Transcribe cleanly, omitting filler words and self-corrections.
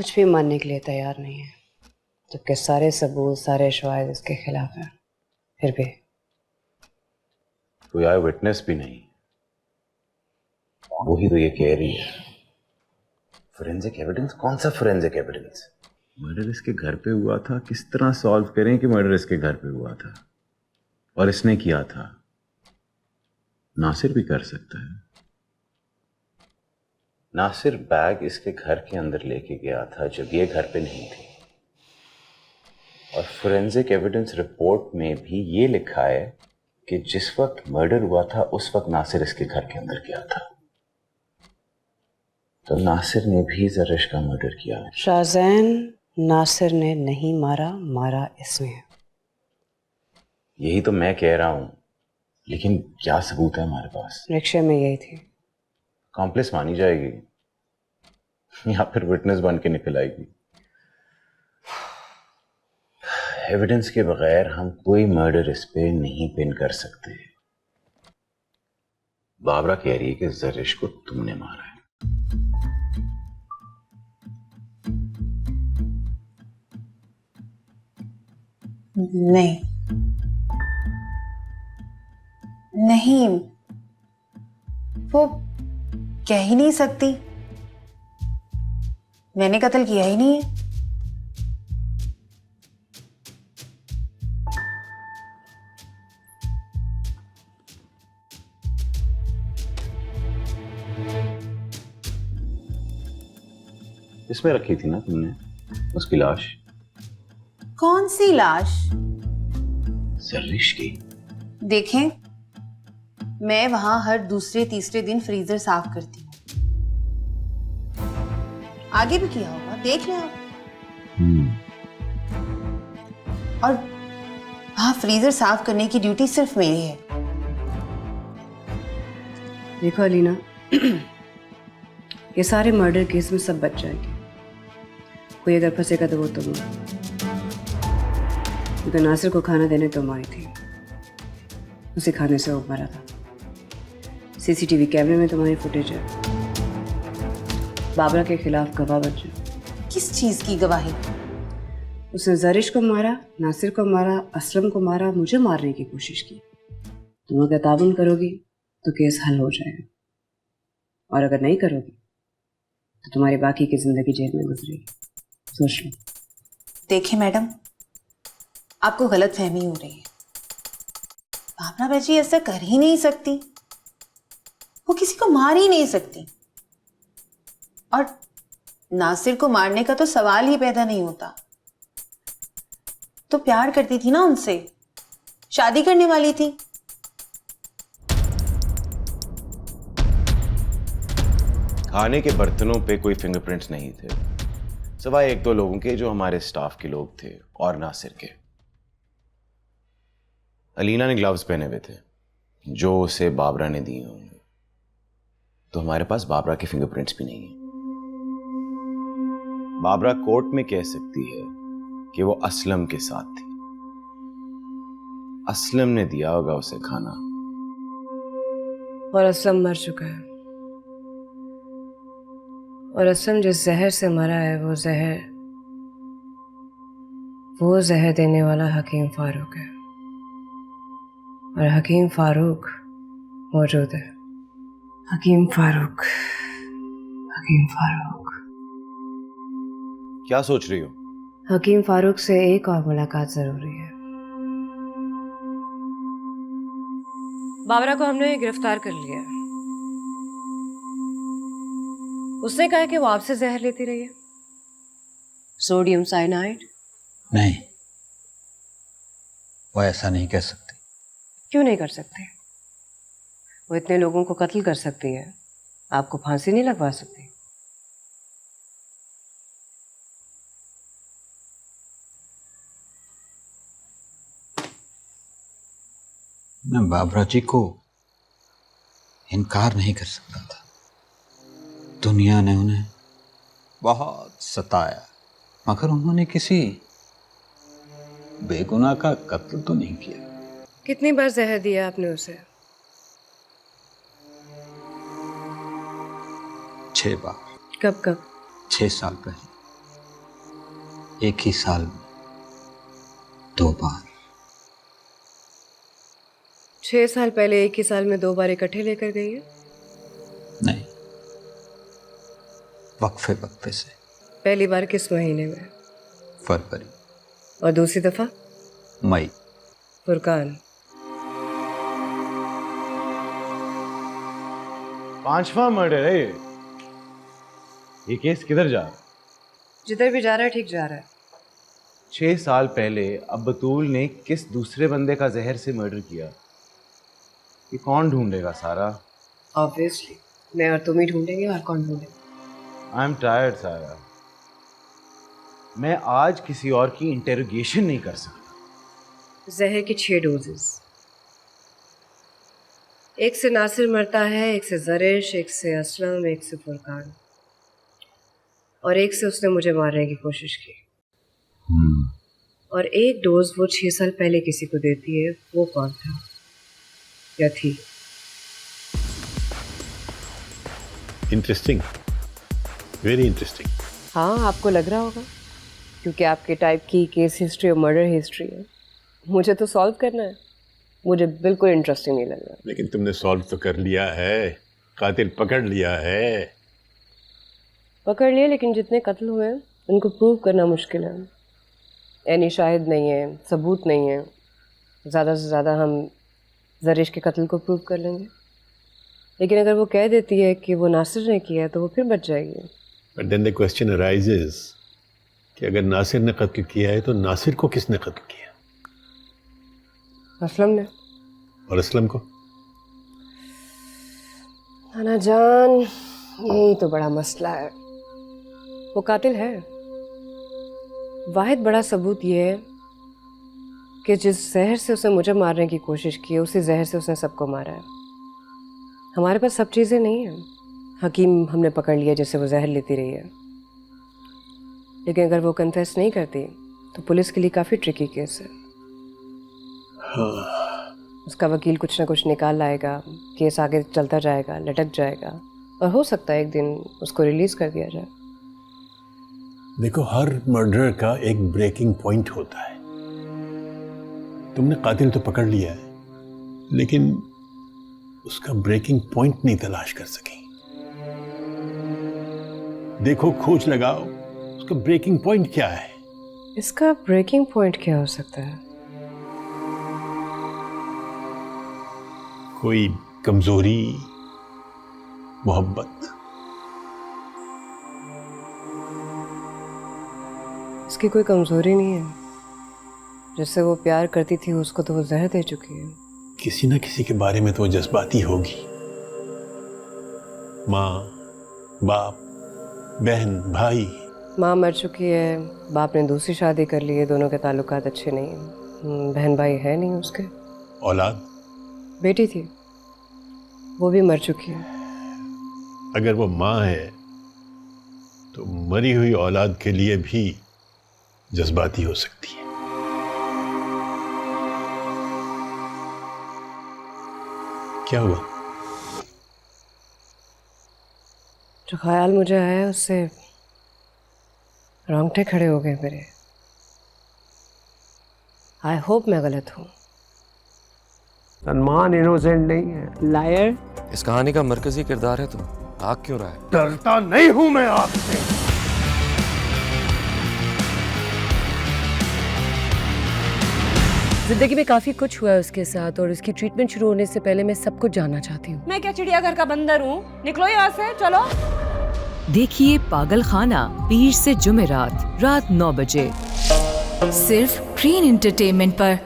कुछ भी मानने के लिए तैयार नहीं है, जबकि सारे सबूत सारे शवाहिद इसके खिलाफ हैं। फिर भी कोई आया विटनेस भी नहीं। वही तो ये कह रही है। Forensic evidence? कौन सा फोरेंसिक एविडेंस? मर्डर इसके घर पे हुआ था, किस तरह सॉल्व करें कि मर्डर इसके घर पे हुआ था और इसने किया था? नासिर भी कर सकता है। नासिर बैग इसके घर के अंदर लेके गया था जब ये घर पे नहीं थी, और फोरेंसिक एविडेंस रिपोर्ट में भी ये लिखा है कि जिस वक्त मर्डर हुआ था उस वक्त नासिर इसके घर के अंदर गया था। तो नासिर ने भी जरिश का मर्डर किया। शाहजैन, नासिर ने नहीं मारा, मारा इसने। यही तो मैं कह रहा हूं, लेकिन क्या सबूत है हमारे पास? रिक्शे में यही थी। कॉम्प्लेक्स मानी जाएगी या फिर विटनेस बन के निकल आएगी। एविडेंस के बगैर हम कोई मर्डर इस पे नहीं पिन कर सकते। बाबरा कह रही है कि जरिश को तुमने मारा है। नहीं नहीं, वो कह ही नहीं सकती। मैंने कत्ल किया ही नहीं है। इसमें रखी थी ना तुमने उसकी लाश? कौन सी लाश? जरिश की। देखें, मैं वहां हर दूसरे तीसरे दिन फ्रीजर साफ करती हूँ। आगे भी किया होगा, देख लें आप। और वहां फ्रीजर साफ करने की ड्यूटी सिर्फ मेरी है। देखो अलीना, ये सारे मर्डर केस में सब बच जाएंगे। कोई अगर फंसेगा तो वो तुम हो, क्योंकि नासिर को खाना देने तुम आई थी, उसे खाने से वो मरा था। सीसीटीवी कैमरे में तुम्हारी फुटेज है। बाबरा के खिलाफ गवाह बन जाओ। किस चीज की गवाही? उसने जरिश को मारा, नासिर को मारा, असलम को मारा, मुझे मारने की कोशिश की। तुम अगर ताबन करोगी तो केस हल हो जाएगा, और अगर नहीं करोगी तो तुम्हारी बाकी की जिंदगी जेल में गुजरेगी। सोच लो। देखें मैडम, आपको गलत फहमी हो रही है। भावना बाजी ऐसा कर ही नहीं सकती। वो किसी को मार ही नहीं सकती, और नासिर को मारने का तो सवाल ही पैदा नहीं होता। तो प्यार करती थी ना उनसे, शादी करने वाली थी। खाने के बर्तनों पे कोई फिंगरप्रिंट्स नहीं थे, सिवाय एक दो लोगों के जो हमारे स्टाफ के लोग थे और नासिर के। अलीना ने ग्लव्स पहने हुए थे जो उसे बाबरा ने दिए होंगे, तो हमारे पास बाबरा के फिंगरप्रिंट्स भी नहीं है। बाबरा कोर्ट में कह सकती है कि वो असलम के साथ थी। असलम ने दिया होगा उसे खाना, और असलम मर चुका है। और असलम जिस जहर से मरा है वो जहर देने वाला हकीम फारूक है, और हकीम फारूक मौजूद है। हकीम फारूक, हकीम फारूक। क्या सोच रही हो? हकीम फारूक से एक और मुलाकात जरूरी है। बाबरा को हमने गिरफ्तार कर लिया है। उसने कहा कि वो आपसे जहर लेती रही है, सोडियम साइनाइड। नहीं, वो ऐसा नहीं कह सकती। क्यों नहीं कर सकते? वो इतने लोगों को कत्ल कर सकती है, आपको फांसी नहीं लगवा सकती? मैं बाबरा जी को इनकार नहीं कर सकता था। दुनिया ने उन्हें बहुत सताया, मगर उन्होंने किसी बेगुनाह का कत्ल तो नहीं किया। कितनी बार जहर दिया आपने उसे? 6 बार। कब कब? 6 साल पहले। एक ही साल में 2 बार। 6 साल पहले एक ही साल में 2 बार इकट्ठे लेकर गई है? नहीं, वक्फे वक्फे से। पहली बार किस महीने में? फरवरी। और दूसरी दफा? मई। फुरकान। 5वां मर्डर है ये केस किधर जा रहा है? जिधर भी जा रहा है ठीक जा रहा है। 6 साल पहले अब बतूल ने किस दूसरे बंदे का जहर से मर्डर किया, ये कौन ढूंढेगा सारा? ऑब्वियसली मैं और तुम ही ढूंढेंगे, और कौन ढूंढेगा? आई एम टायर्ड सारा, मैं आज किसी और की इंटेरोगेशन नहीं कर सकता। जहर की 6 डोजेस, एक से नासिर मरता है, एक से जरिश, एक से असलम, एक से फुरकान, और एक से उसने मुझे मारने की कोशिश की। और एक डोज वो 6 साल पहले किसी को देती है, वो कौन था या थी? Interesting, very interesting. हाँ, आपको लग रहा होगा क्योंकि आपके टाइप की केस हिस्ट्री और मर्डर हिस्ट्री है। मुझे तो सॉल्व करना है, मुझे बिल्कुल इंटरेस्टिंग नहीं लग रहा। लेकिन तुमने सॉल्व तो कर लिया है, कातिल पकड़ लिया है। पकड़ लिए, लेकिन जितने कत्ल हुए हैं उनको प्रूव करना मुश्किल है। यानी शाहिद नहीं है, सबूत नहीं है। ज़्यादा से ज़्यादा हम जरिश के कत्ल को प्रूव कर लेंगे, लेकिन अगर वो कह देती है कि वो नासिर ने किया है तो वो फिर बच जाएगी। But then the question arises कि अगर नासिर ने कत्ल किया है तो नासिर को किसने कत्ल किया? असलम ने। और असलम को? नाना जान, यही तो बड़ा मसला है। वो कातिल है। वाहिद बड़ा सबूत ये है कि जिस जहर से उसने मुझे मारने की कोशिश की है, उसी जहर से उसने सबको मारा है। हमारे पास सब चीज़ें नहीं हैं। हकीम हमने पकड़ लिया जैसे वो जहर लेती रही है, लेकिन अगर वो कन्फेस नहीं करती तो पुलिस के लिए काफ़ी ट्रिकी केस है। उसका वकील कुछ ना कुछ निकाल लाएगा, केस आगे चलता जाएगा, लटक जाएगा, और हो सकता है एक दिन उसको रिलीज कर दिया जाए। देखो, हर मर्डर का एक ब्रेकिंग पॉइंट होता है। तुमने कातिल तो पकड़ लिया है, लेकिन उसका ब्रेकिंग पॉइंट नहीं तलाश कर सकी। देखो, खोज लगाओ, उसका ब्रेकिंग पॉइंट क्या है? इसका ब्रेकिंग पॉइंट क्या हो सकता है? कोई कमजोरी, मोहब्बत। इसकी कोई कमजोरी नहीं है। जिससे वो प्यार करती थी उसको तो वो जहर दे चुकी है। किसी न किसी के बारे में तो वो जज्बाती होगी। माँ, बाप, बहन, भाई। माँ मर चुकी है, बाप ने दूसरी शादी कर ली है, दोनों के ताल्लुकात अच्छे नहीं हैं। बहन भाई है नहीं उसके। औलाद? बेटी थी, वो भी मर चुकी है। अगर वो माँ है तो मरी हुई औलाद के लिए भी जज्बाती हो सकती है। क्या हुआ? जो ख्याल मुझे आया उससे रोंगटे खड़े हो गए मेरे। आई होप मैं गलत हूँ। सलमान इनोसेंट नहीं है, लायर। इस कहानी का मरकजी किरदार है तो भाग क्यों रहा है? डरता नहीं हूं मैं आपसे। जिंदगी में काफी कुछ हुआ है उसके साथ, और उसकी ट्रीटमेंट शुरू होने से पहले मैं सब कुछ जानना चाहती हूँ। मैं क्या चिड़ियाघर का बंदर हूँ? निकलो यहाँ से, चलो। देखिए पागल खाना पीर से जुमेरात रात 9 बजे, सिर्फ ग्रीन एंटरटेनमेंट पर।